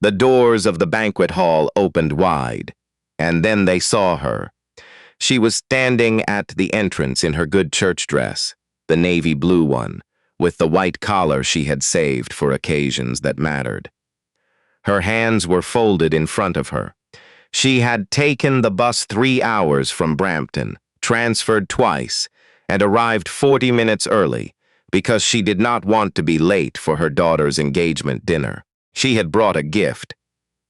The doors of the banquet hall opened wide, and then they saw her. She was standing at the entrance in her good church dress, the navy blue one, with the white collar she had saved for occasions that mattered. Her hands were folded in front of her. She had taken the bus 3 hours from Brampton, transferred twice, and arrived 40 minutes early because she did not want to be late for her daughter's engagement dinner. She had brought a gift,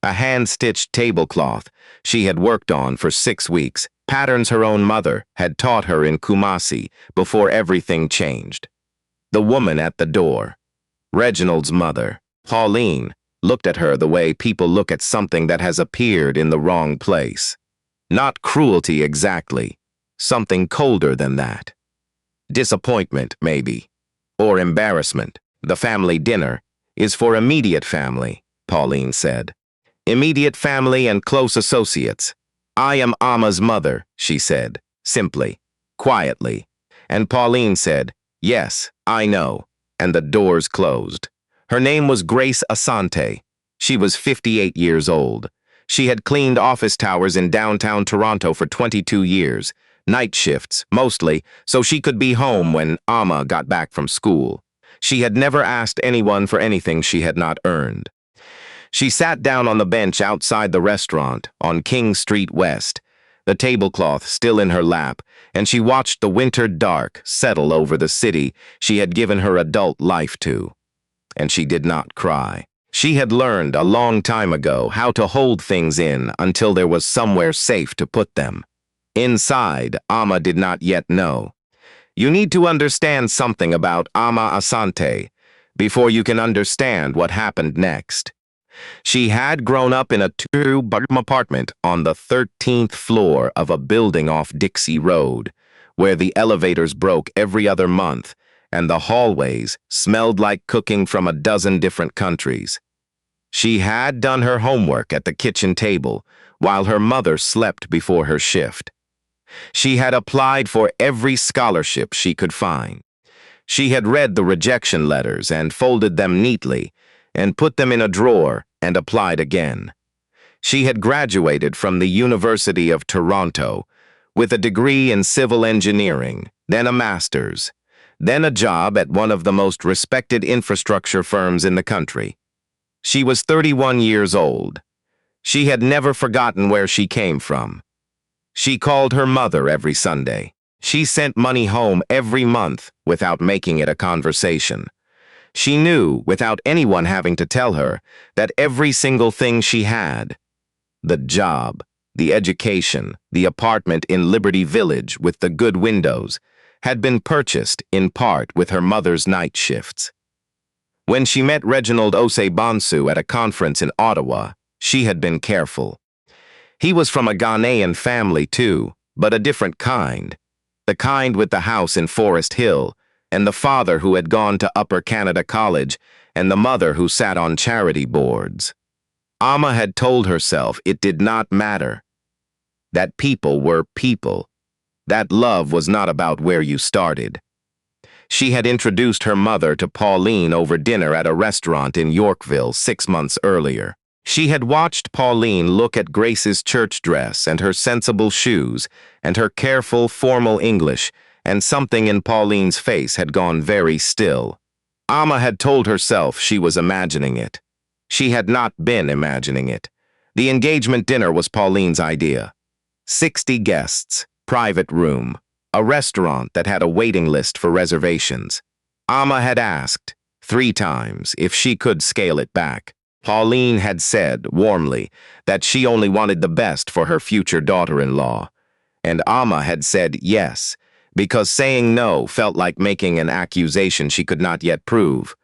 a hand-stitched tablecloth she had worked on for 6 weeks, patterns her own mother had taught her in Kumasi before everything changed. The woman at the door, Reginald's mother, Pauline, looked at her the way people look at something that has appeared in the wrong place. Not cruelty exactly, something colder than that. Disappointment, maybe, or embarrassment. The family dinner is for immediate family, Pauline said. Immediate family and close associates. I am Amma's mother, she said, simply, quietly. And Pauline said, yes, I know, and the doors closed. Her name was Grace Asante. She was 58 years old. She had cleaned office towers in downtown Toronto for 22 years, night shifts, mostly, so she could be home when Amma got back from school. She had never asked anyone for anything she had not earned. She sat down on the bench outside the restaurant on King Street West, the tablecloth still in her lap, and she watched the winter dark settle over the city she had given her adult life to. And she did not cry. She had learned a long time ago how to hold things in until there was somewhere safe to put them. Inside, Amma did not yet know. You need to understand something about Amma Asante before you can understand what happened next. She had grown up in a 2-bedroom apartment on the 13th floor of a building off Dixie Road, where the elevators broke every other month and the hallways smelled like cooking from a dozen different countries. She had done her homework at the kitchen table while her mother slept before her shift. She had applied for every scholarship she could find. She had read the rejection letters and folded them neatly and put them in a drawer and applied again. She had graduated from the University of Toronto with a degree in civil engineering, then a master's, then a job at one of the most respected infrastructure firms in the country. She was 31 years old. She had never forgotten where she came from. She called her mother every Sunday. She sent money home every month without making it a conversation. She knew, without anyone having to tell her, that every single thing she had, the job, the education, the apartment in Liberty Village with the good windows, had been purchased in part with her mother's night shifts. When she met Reginald Osei-Bonsu at a conference in Ottawa, she had been careful. He was from a Ghanaian family too, but a different kind. The kind with the house in Forest Hill, and the father who had gone to Upper Canada College, and the mother who sat on charity boards. Amma had told herself it did not matter. That people were people. That love was not about where you started. She had introduced her mother to Pauline over dinner at a restaurant in Yorkville 6 months earlier. She had watched Pauline look at Grace's church dress and her sensible shoes and her careful, formal English, and something in Pauline's face had gone very still. Amma had told herself she was imagining it. She had not been imagining it. The engagement dinner was Pauline's idea. 60 guests, private room, a restaurant that had a waiting list for reservations. Amma had asked 3 times if she could scale it back. Pauline had said, warmly, that she only wanted the best for her future daughter-in-law. And Amma had said yes, because saying no felt like making an accusation she could not yet prove.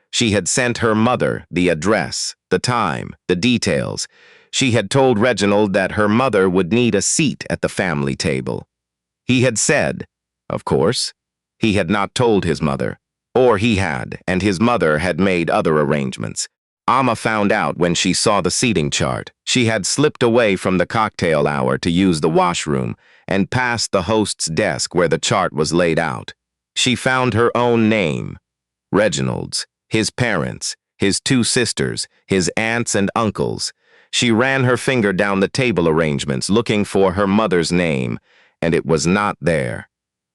She had sent her mother the address, the time, the details. She had told Reginald that her mother would need a seat at the family table. He had said, of course, he had not told his mother, or he had, and his mother had made other arrangements. Amma found out when she saw the seating chart. She had slipped away from the cocktail hour to use the washroom and past the host's desk where the chart was laid out. She found her own name, Reginald's, his parents, his two sisters, his aunts and uncles. She ran her finger down the table arrangements, looking for her mother's name, and it was not there.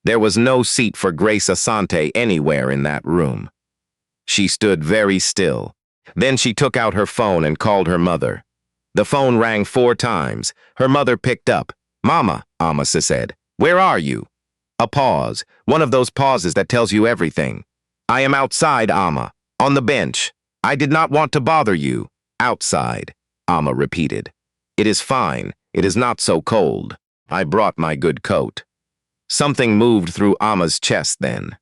There was no seat for Grace Asante anywhere in that room. She stood very still. Then she took out her phone and called her mother. The phone rang 4 times. Her mother picked up. "Mama," Amma said, "where are you?" A pause, one of those pauses that tells you everything. "I am outside, Amma, on the bench. I did not want to bother you." "Outside," Amma repeated. "It is fine. It is not so cold. I brought my good coat." Something moved through Amma's chest then.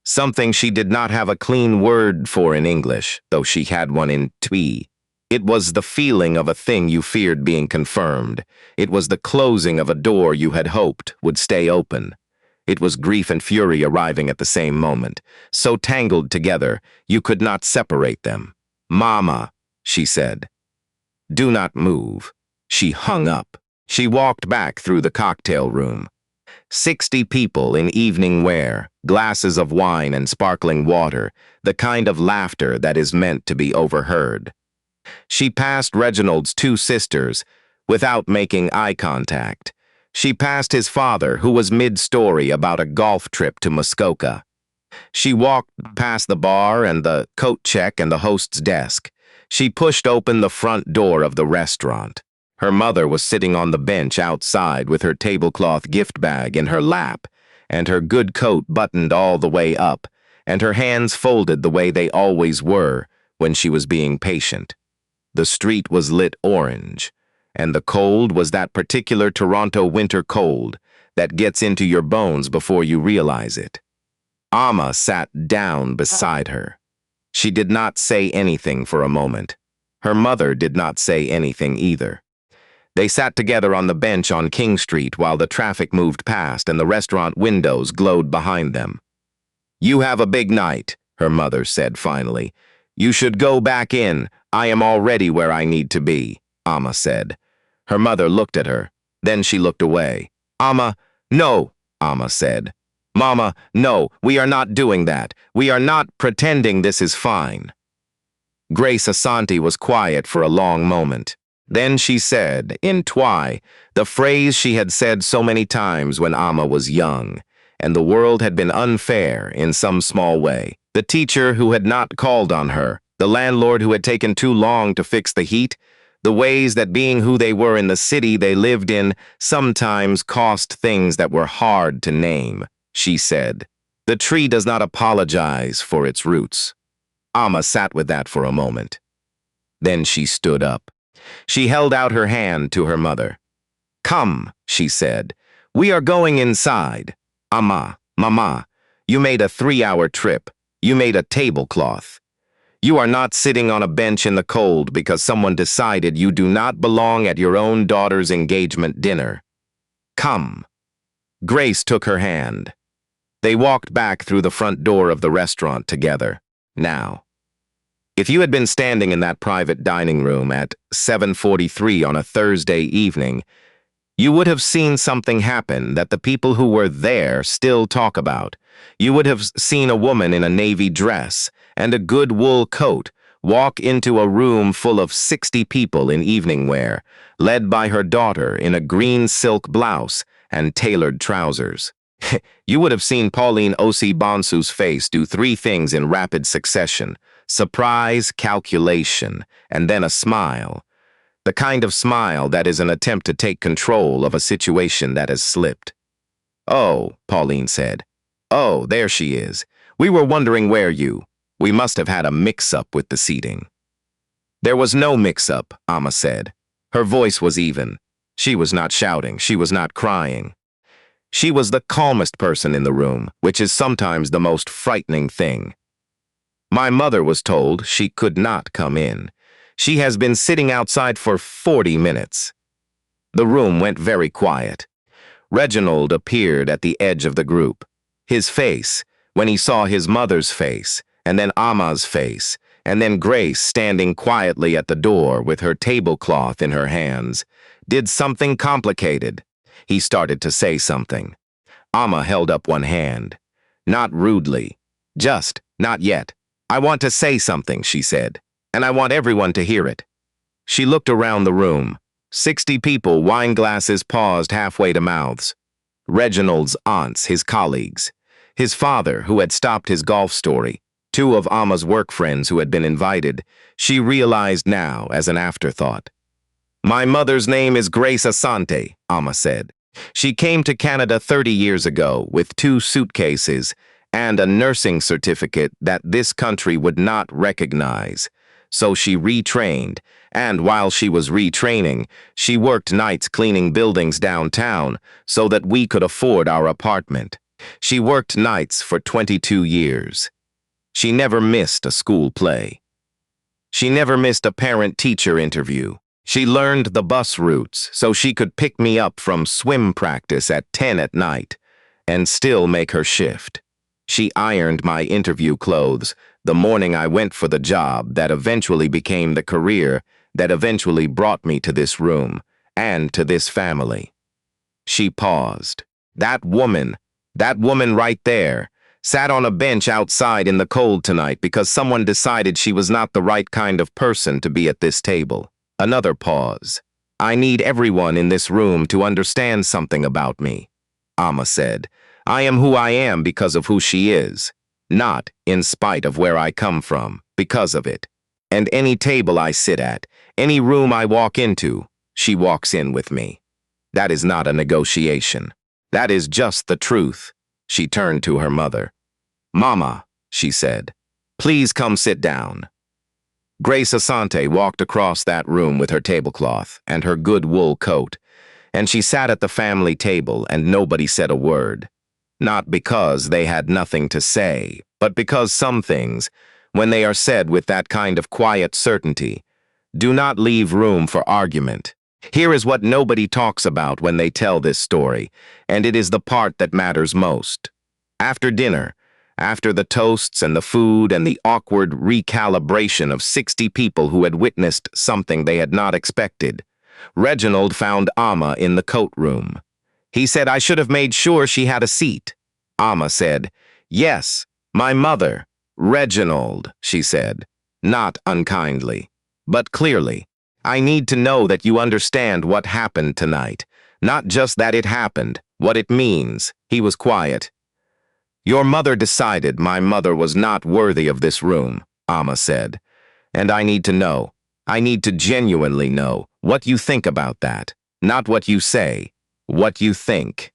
Something she did not have a clean word for in English, though she had one in Twi. It was the feeling of a thing you feared being confirmed. It was the closing of a door you had hoped would stay open. It was grief and fury arriving at the same moment, so tangled together you could not separate them. "Mama," she said. "Do not move." She hung up. She walked back through the cocktail room. 60 people in evening wear, glasses of wine and sparkling water, the kind of laughter that is meant to be overheard. She passed Reginald's 2 sisters without making eye contact. She passed his father, who was mid-story about a golf trip to Muskoka. She walked past the bar and the coat check and the host's desk. She pushed open the front door of the restaurant. Her mother was sitting on the bench outside with her tablecloth gift bag in her lap, and her good coat buttoned all the way up, and her hands folded the way they always were when she was being patient. The street was lit orange, and the cold was that particular Toronto winter cold that gets into your bones before you realize it. Amma sat down beside her. She did not say anything for a moment. Her mother did not say anything either. They sat together on the bench on King Street while the traffic moved past and the restaurant windows glowed behind them. "You have a big night," her mother said finally. "You should go back in. I am already where I need to be," Amma said. Her mother looked at her. Then she looked away. "Amma, no," Amma said. "Mama, no, we are not doing that. We are not pretending this is fine." Grace Asante was quiet for a long moment. Then she said, in Twi, the phrase she had said so many times when Amma was young, and the world had been unfair in some small way. The teacher who had not called on her, the landlord who had taken too long to fix the heat, the ways that being who they were in the city they lived in sometimes cost things that were hard to name, she said. The tree does not apologize for its roots. Amma sat with that for a moment. Then she stood up. She held out her hand to her mother. "Come," she said. "We are going inside. Amma, Mama, you made a 3-hour trip. You made a tablecloth. You are not sitting on a bench in the cold because someone decided you do not belong at your own daughter's engagement dinner. Come." Grace took her hand. They walked back through the front door of the restaurant together. Now, if you had been standing in that private dining room at 7:43 on a Thursday evening, you would have seen something happen that the people who were there still talk about. You would have seen a woman in a navy dress and a good wool coat walk into a room full of 60 people in evening wear, led by her daughter in a green silk blouse and tailored trousers. You would have seen Pauline Osi Bonsu's face do 3 things in rapid succession: surprise, calculation, and then a smile. The kind of smile that is an attempt to take control of a situation that has slipped. "Oh," Pauline said. "Oh, there she is. We were wondering where you. We must have had a mix-up with the seating." "There was no mix-up," Amma said. Her voice was even. She was not shouting. She was not crying. She was the calmest person in the room, which is sometimes the most frightening thing. "My mother was told she could not come in. She has been sitting outside for 40 minutes. The room went very quiet. Reginald appeared at the edge of the group. His face, when he saw his mother's face, and then Amma's face, and then Grace standing quietly at the door with her tablecloth in her hands, did something complicated. He started to say something. Amma held up one hand. Not rudely. Just, "Not yet. I want to say something," she said. and I want everyone to hear it." She looked around the room. 60 people, wine glasses paused halfway to mouths. Reginald's aunts, his colleagues. His father, who had stopped his golf story. 2 of Amma's work friends who had been invited. She realized now as an afterthought. "My mother's name is Grace Asante," Amma said. "She came to Canada 30 years ago with 2 suitcases and a nursing certificate that this country would not recognize. So she retrained, and while she was retraining, she worked nights cleaning buildings downtown so that we could afford our apartment. She worked nights for 22 years. She never missed a school play. She never missed a parent-teacher interview. She learned the bus routes so she could pick me up from swim practice at 10 at night and still make her shift. She ironed my interview clothes the morning I went for the job that eventually became the career that eventually brought me to this room and to this family." She paused. That woman right there, sat on a bench outside in the cold tonight because someone decided she was not the right kind of person to be at this table. Another pause. "I need everyone in this room to understand something about me," Amma said. "I am who I am because of who she is, not in spite of where I come from, because of it. And any table I sit at, any room I walk into, she walks in with me. That is not a negotiation. That is just the truth." She turned to her mother. "Mama," she said, "please come sit down." Grace Asante walked across that room with her tablecloth and her good wool coat, and she sat at the family table and nobody said a word. Not because they had nothing to say, but because some things, when they are said with that kind of quiet certainty, do not leave room for argument. Here is what nobody talks about when they tell this story, and it is the part that matters most. After dinner, after the toasts and the food and the awkward recalibration of 60 people who had witnessed something they had not expected, Reginald found Amma in the coat room. He said, "I should have made sure she had a seat." Amma said, "Yes, my mother." "Reginald," she said, not unkindly, but clearly, "I need to know that you understand what happened tonight. Not just that it happened, what it means." He was quiet. "Your mother decided my mother was not worthy of this room," Amma said. "And I need to know, I need to genuinely know what you think about that. Not what you say, what you think."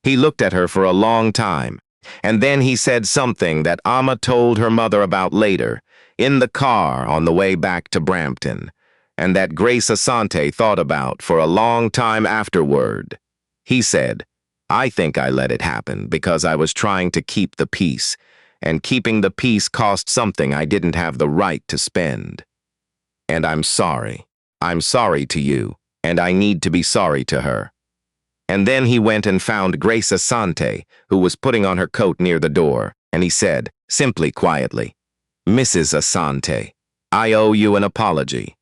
He looked at her for a long time, and then he said something that Amma told her mother about later, in the car on the way back to Brampton, and that Grace Asante thought about for a long time afterward. He said, "I think I let it happen because I was trying to keep the peace, and keeping the peace cost something I didn't have the right to spend. And I'm sorry. I'm sorry to you, and I need to be sorry to her." And then he went and found Grace Asante, who was putting on her coat near the door, and he said, simply quietly, "Mrs. Asante, I owe you an apology.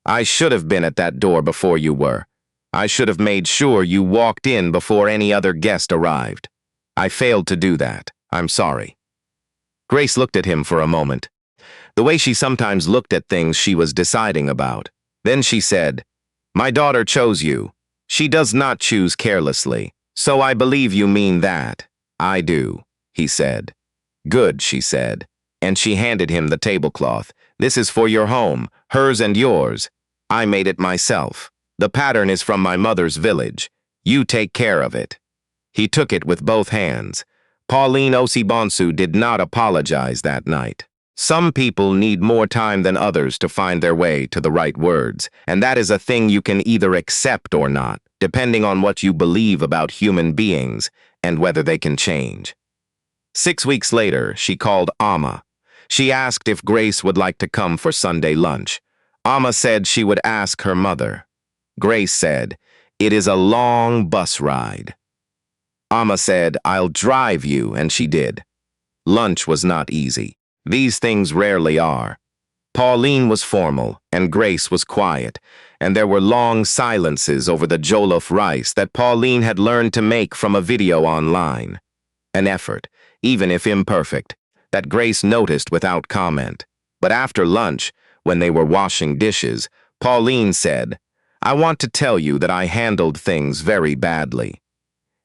I should have been at that door before you were. I should have made sure you walked in before any other guest arrived. I failed to do that. I'm sorry." Grace looked at him for a moment, the way she sometimes looked at things she was deciding about. Then she said, "My daughter chose you. She does not choose carelessly. So I believe you mean that." "I do," he said. "Good," she said, and she handed him the tablecloth. "This is for your home, hers and yours. I made it myself. The pattern is from my mother's village. You take care of it." He took it with both hands. Pauline Osibonsu did not apologize that night. Some people need more time than others to find their way to the right words, and that is a thing you can either accept or not, depending on what you believe about human beings and whether they can change. 6 weeks later, she called Amma. She asked if Grace would like to come for Sunday lunch. Amma said she would ask her mother. Grace said, "It is a long bus ride." Amma said, "I'll drive you," and she did. Lunch was not easy. These things rarely are. Pauline was formal, and Grace was quiet, and there were long silences over the jollof rice that Pauline had learned to make from a video online. An effort, even if imperfect, that Grace noticed without comment. But after lunch, when they were washing dishes, Pauline said, "I want to tell you that I handled things very badly,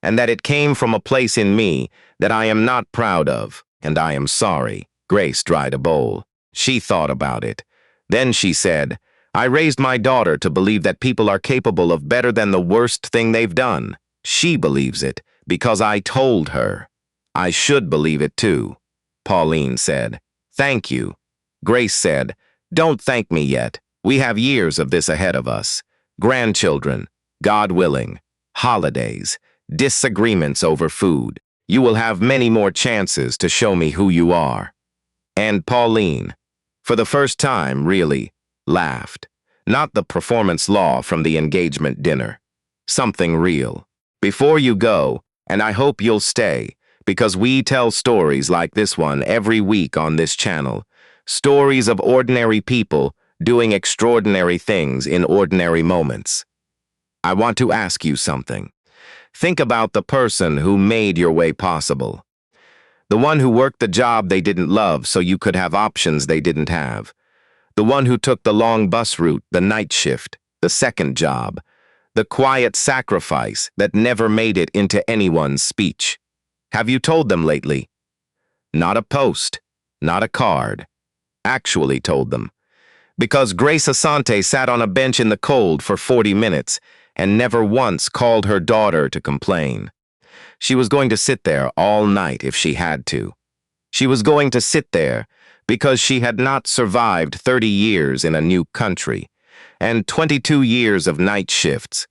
and that it came from a place in me that I am not proud of, and I am sorry." Grace dried a bowl. She thought about it. Then she said, "I raised my daughter to believe that people are capable of better than the worst thing they've done. She believes it because I told her. I should believe it too." Pauline said, "Thank you." Grace said, "Don't thank me yet. We have years of this ahead of us. Grandchildren, God willing, holidays, disagreements over food. You will have many more chances to show me who you are." And Pauline, for the first time, really laughed. Not the performance law from the engagement dinner. Something real. Before you go, and I hope you'll stay, because we tell stories like this one every week on this channel. Stories of ordinary people doing extraordinary things in ordinary moments. I want to ask you something. Think about the person who made your way possible. The one who worked the job they didn't love so you could have options they didn't have. The one who took the long bus route, the night shift, the second job. The quiet sacrifice that never made it into anyone's speech. Have you told them lately? Not a post, not a card. Actually told them. Because Grace Asante sat on a bench in the cold for 40 minutes and never once called her daughter to complain. She was going to sit there all night if she had to. She was going to sit there because she had not survived 30 years in a new country, and 22 years of night shifts,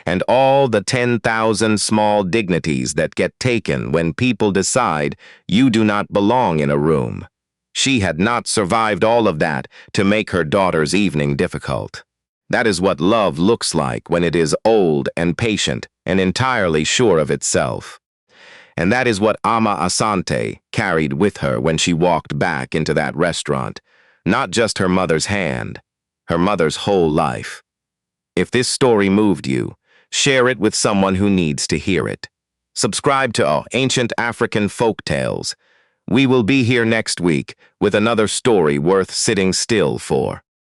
and all the 10,000 small dignities that get taken when people decide you do not belong in a room. She had not survived all of that to make her daughter's evening difficult. That is what love looks like when it is old and patient and entirely sure of itself. And that is what Ama Asante carried with her when she walked back into that restaurant. Not just her mother's hand, her mother's whole life. If this story moved you, share it with someone who needs to hear it. Subscribe to Ancient African Folktales. We will be here next week with another story worth sitting still for.